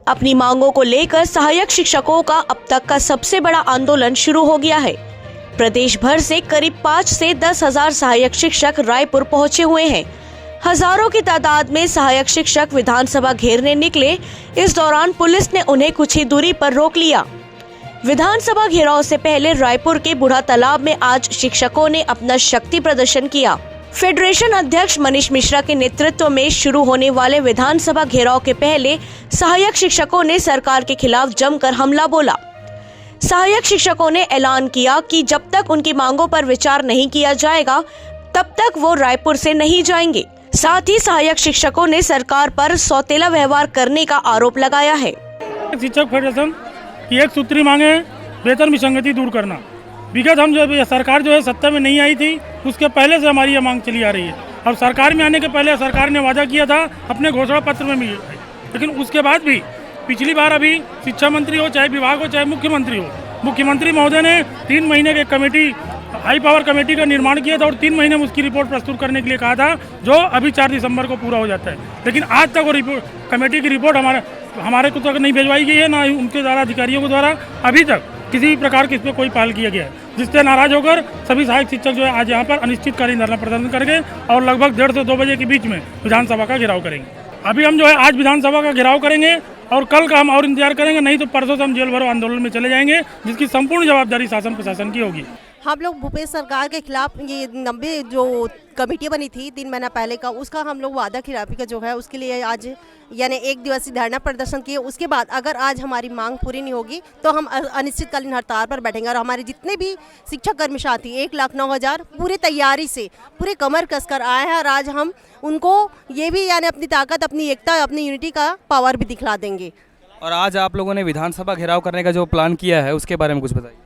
अपनी मांगों को लेकर सहायक शिक्षकों का अब तक का सबसे बड़ा आंदोलन शुरू हो गया है। प्रदेश भर से करीब 5 से 10 हजार सहायक शिक्षक रायपुर पहुंचे हुए हैं। हजारों की तादाद में सहायक शिक्षक विधानसभा घेरने निकले। इस दौरान पुलिस ने उन्हें कुछ ही दूरी पर रोक लिया। विधानसभा घेराव से पहले रायपुर के बूढ़ा तालाब में आज शिक्षकों ने अपना शक्ति प्रदर्शन किया। फेडरेशन अध्यक्ष मनीष मिश्रा के नेतृत्व में शुरू होने वाले विधानसभा घेराव के पहले सहायक शिक्षकों ने सरकार के खिलाफ जमकर हमला बोला। सहायक शिक्षकों ने ऐलान किया कि जब तक उनकी मांगों पर विचार नहीं किया जाएगा तब तक वो रायपुर से नहीं जाएंगे। साथ ही सहायक शिक्षकों ने सरकार पर सौतेला व्यवहार करने का आरोप लगाया है। शिक्षक फेडरेशन की एक सूत्री मांगे वेतन विसंगति दूर करना। विगत हम जो सरकार जो है सत्ता में नहीं आई थी उसके पहले से हमारी ये मांग चली आ रही है। और सरकार में आने के पहले सरकार ने वादा किया था अपने घोषणा पत्र में भी, लेकिन उसके बाद भी पिछली बार अभी शिक्षा मंत्री हो, चाहे विभाग हो, चाहे मुख्यमंत्री हो, मुख्यमंत्री महोदय ने 3 महीने की कमेटी, हाई पावर कमेटी का निर्माण किया था और 3 महीने में उसकी रिपोर्ट प्रस्तुत करने के लिए कहा था, जो अभी 4 दिसंबर को पूरा हो जाता है। लेकिन आज तक वो कमेटी की रिपोर्ट हमारे को तक नहीं भिजवाई गई है, ना उनके द्वारा अधिकारियों के द्वारा अभी तक किसी भी प्रकार की इस पर कोई पहल किया गया है, जिससे नाराज होकर सभी सहायक शिक्षक जो है आज यहाँ पर अनिश्चितकालीन धरना प्रदर्शन करेंगे और लगभग 1:30 से 2 बजे के बीच में विधानसभा का घेराव करेंगे। अभी हम जो है आज विधानसभा का घेराव करेंगे और कल का हम और इंतजार करेंगे, नहीं तो परसों से हम जेल भरो आंदोलन में चले जाएंगे, जिसकी संपूर्ण जवाबदारी शासन प्रशासन की होगी। हम लोग भूपेश सरकार के खिलाफ ये 90 जो कमेटी बनी थी 3 महीना पहले का, उसका हम लोग वादा खिलाफी का जो है उसके लिए आज यानी 1 दिवसीय धरना प्रदर्शन किए। उसके बाद अगर आज हमारी मांग पूरी नहीं होगी तो हम अनिश्चितकालीन हड़ताल पर बैठेंगे और हमारे जितने भी शिक्षक कर्मी साथी 1,09,000 पूरी तैयारी से पूरे कमर कसकर आए हैं और आज हम उनको ये भी यानी अपनी ताकत, अपनी एकता, अपनी यूनिटी का पावर भी दिखला देंगे। और आज आप लोगों ने विधानसभा घेराव करने का जो प्लान किया है उसके बारे में कुछ बताइए।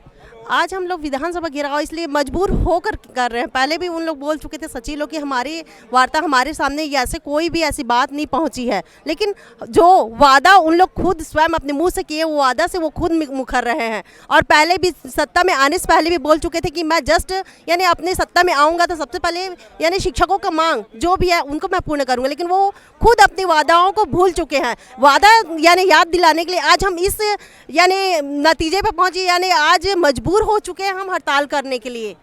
आज हम लोग विधानसभा घेराव इसलिए मजबूर होकर कर रहे हैं। पहले भी उन लोग बोल चुके थे सचिव लोग कि हमारी वार्ता हमारे सामने ऐसे कोई भी ऐसी बात नहीं पहुंची है, लेकिन जो वादा उन लोग खुद स्वयं अपने मुंह से किए वो वादा से वो खुद मुकर रहे हैं। और पहले भी सत्ता में आने से पहले भी बोल चुके थे कि मैं जस्ट यानी अपने सत्ता में आऊँगा तो सबसे पहले यानी शिक्षकों का मांग जो भी है उनको मैं पूर्ण करूँगा, लेकिन वो खुद अपनी वादाओं को भूल चुके हैं। वादा यानी याद दिलाने के लिए आज हम इस यानी नतीजे पर पहुँचे, यानी आज मजबूर हो चुके हैं हम हड़ताल करने के लिए।